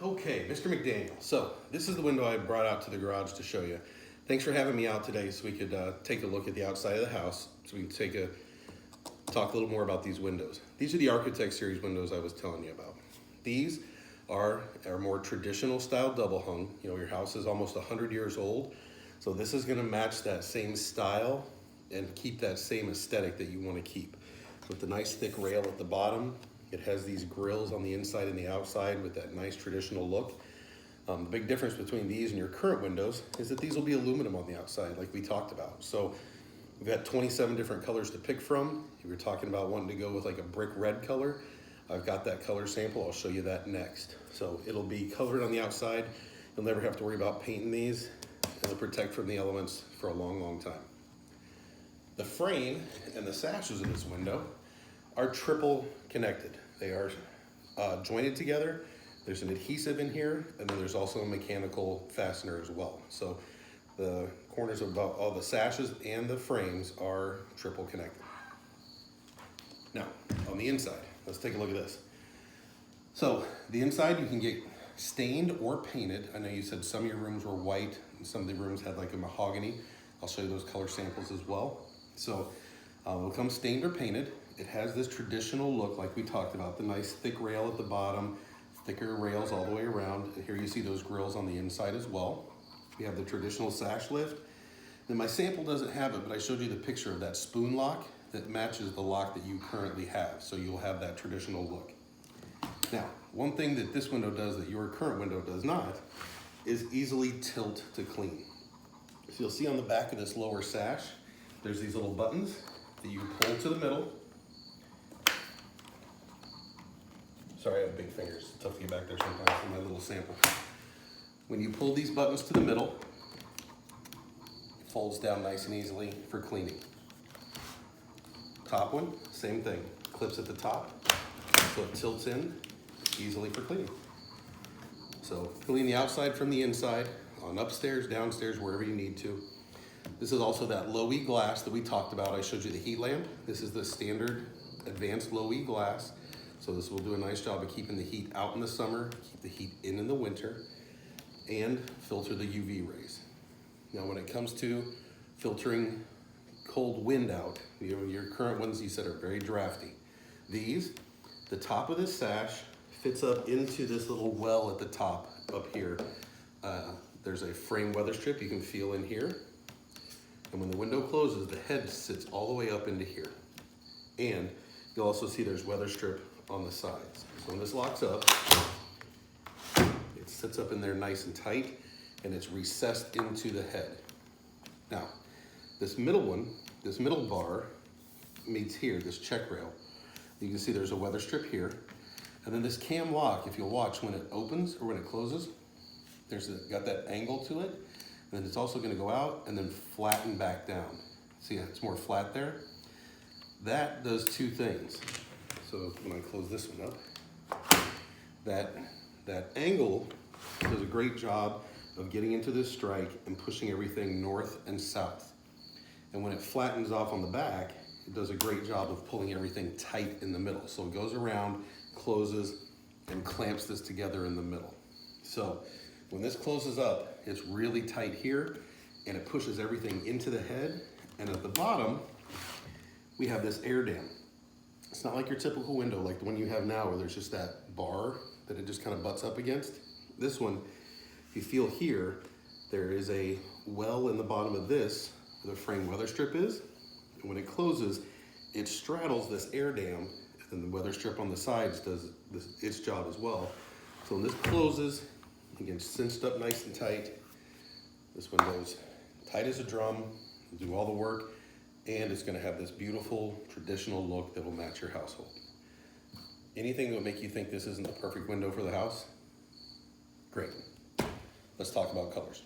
Okay, Mr. McDaniel. So this is the window I brought out to the garage to show you. Thanks for having me out today so we could take a look at the outside of the house, so we can talk a little more about these windows. These are the Architect Series windows I was telling you about. These are more traditional style double hung. You know, your house is almost 100 years old, so this is gonna match that same style and keep that same aesthetic that you wanna keep. With the nice thick rail at the bottom, it has these grills on the inside and the outside with that nice traditional look. The big difference between these and your current windows is that these will be aluminum on the outside, like we talked about. So we've got 27 different colors to pick from. If you're talking about wanting to go with like a brick red color, I've got that color sample. I'll show you that next. So it'll be colored on the outside. You'll never have to worry about painting these. It'll protect from the elements for a long, long time. The frame and the sashes in this window are triple connected. They are jointed together. There's an adhesive in here, and then there's also a mechanical fastener as well. So the corners of all the sashes and the frames are triple connected. Now, on the inside, let's take a look at this. So the inside you can get stained or painted. I know you said some of your rooms were white and some of the rooms had like a mahogany. I'll show you those color samples as well. So it'll come stained or painted. It has this traditional look like we talked about, the nice thick rail at the bottom, thicker rails all the way around. And here you see those grills on the inside as well. We have the traditional sash lift. Then my sample doesn't have it, but I showed you the picture of that spoon lock that matches the lock that you currently have. So you'll have that traditional look. Now, one thing that this window does that your current window does not is easily tilt to clean. So you'll see on the back of this lower sash, there's these little buttons that you pull to the middle. Sorry, I have big fingers. It's tough to get back there sometimes for my little sample. When you pull these buttons to the middle, it folds down nice and easily for cleaning. Top one, same thing. Clips at the top, so it tilts in easily for cleaning. So clean the outside from the inside, on upstairs, downstairs, wherever you need to. This is also that low E glass that we talked about. I showed you the heat lamp. This is the standard advanced low E glass. So this will do a nice job of keeping the heat out in the summer, keep the heat in the winter, and filter the UV rays. Now when it comes to filtering cold wind out, you know, your current ones you said are very drafty. These, the top of this sash fits up into this little well at the top up here. There's a frame weather strip you can feel in here. And when the window closes, the head sits all the way up into here. And you'll also see there's weather strip on the sides. So when this locks up, it sits up in there nice and tight, and it's recessed into the head. Now, this middle one, this middle bar meets here, this check rail. You can see there's a weather strip here. And then this cam lock, if you'll watch, when it opens or when it closes, got that angle to it. And then it's also gonna go out and then flatten back down. See, it's more flat there. That does two things. So when I close this one up, that angle does a great job of getting into this strike and pushing everything north and south. And when it flattens off on the back, it does a great job of pulling everything tight in the middle. So it goes around, closes, and clamps this together in the middle. So when this closes up, it's really tight here, and it pushes everything into the head. And at the bottom, we have this air dam. It's not like your typical window, like the one you have now, where there's just that bar that it just kind of butts up against. This one, if you feel here, there is a well in the bottom of this where the frame weather strip is. And when it closes, it straddles this air dam, and the weather strip on the sides does its job as well. So when this closes, it gets cinched up nice and tight. This window's tight as a drum, it'll do all the work, and it's gonna have this beautiful traditional look that will match your household. Anything that will make you think this isn't the perfect window for the house? Great. Let's talk about colors.